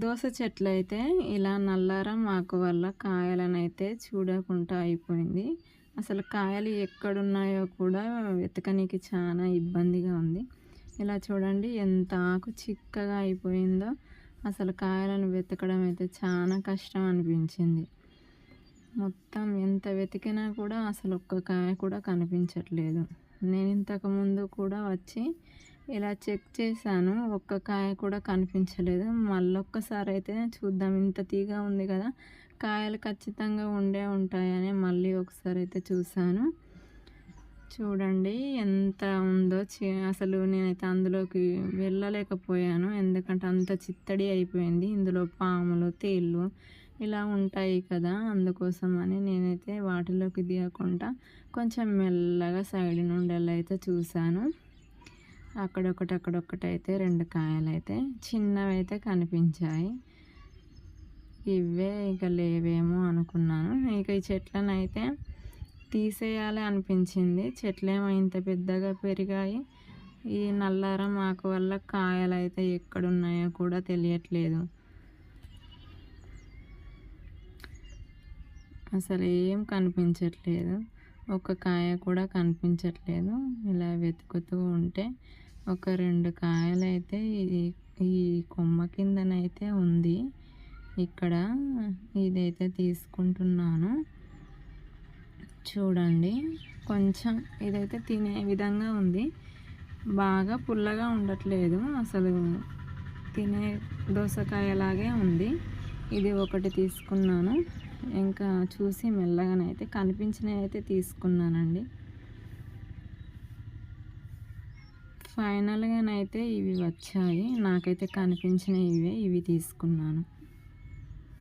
దోస చెట్లయితే ఇలా నల్లారం ఆకు వల్ల కాయలనైతే చూడకుండా అయిపోయింది. అసలు కాయలు ఎక్కడున్నాయో కూడా వెతకనీకి చాలా ఇబ్బందిగా ఉంది. ఇలా చూడండి ఎంత ఆకు చిక్కగా అయిపోయిందో. అసలు కాయలను వెతకడం అయితే చాలా కష్టం అనిపించింది. మొత్తం ఎంత వెతికినా కూడా అసలు ఒక్క కాయ కూడా కనిపించట్లేదు. నేను ఇంతకుముందు కూడా వచ్చి ఇలా చెక్ చేశాను, ఒక్క కాయ కూడా కనిపించలేదు. మళ్ళొక్కసారి అయితే చూద్దాం, ఇంత తీగ ఉంది కదా, కాయలు ఖచ్చితంగా ఉండే ఉంటాయని మళ్ళీ ఒకసారి అయితే చూశాను. చూడండి ఎంత ఉందో. అసలు నేనైతే అందులోకి వెళ్ళలేకపోయాను, ఎందుకంటే అంత చిత్తడి అయిపోయింది. ఇందులో పాములు, తేళ్ళు ఇలా ఉంటాయి కదా, అందుకోసం అని నేనైతే వాటిలోకి దిగకుండా కొంచెం మెల్లగా సైడ్ నుండి అయితే చూశాను. అక్కడొకటి అయితే 2 కాయలైతే చిన్నవైతే కనిపించాయి. ఇవే ఇక లేవేమో అనుకున్నాను. ఇక ఈ చెట్లనైతే తీసేయాలి అనిపించింది. చెట్లేమో ఇంత పెద్దగా పెరిగాయి. ఈ నల్లారం ఆకు వల్ల కాయలైతే ఎక్కడున్నాయో కూడా తెలియట్లేదు. అసలు ఏం కనిపించట్లేదు, ఒక కాయ కూడా కనిపించట్లేదు. ఇలా వెతుకుతూ ఉంటే ఒక 2 కాయలైతే ఈ కొమ్మ కిందనైతే ఉంది. ఇక్కడ ఇదైతే తీసుకుంటున్నాను. చూడండి, కొంచెం ఇదైతే తినే విధంగా ఉంది, బాగా పుల్లగా ఉండట్లేదు. అసలు తినే దోసకాయలాగే ఉంది. ఇది ఒకటి తీసుకున్నాను. ఇంకా చూసి మెల్లగానైతే కనిపించినవి అయితే తీసుకున్నానండి. ఫైనల్గానైతే ఇవి వచ్చాయి. నాకైతే కనిపించిన ఇవి తీసుకున్నాను.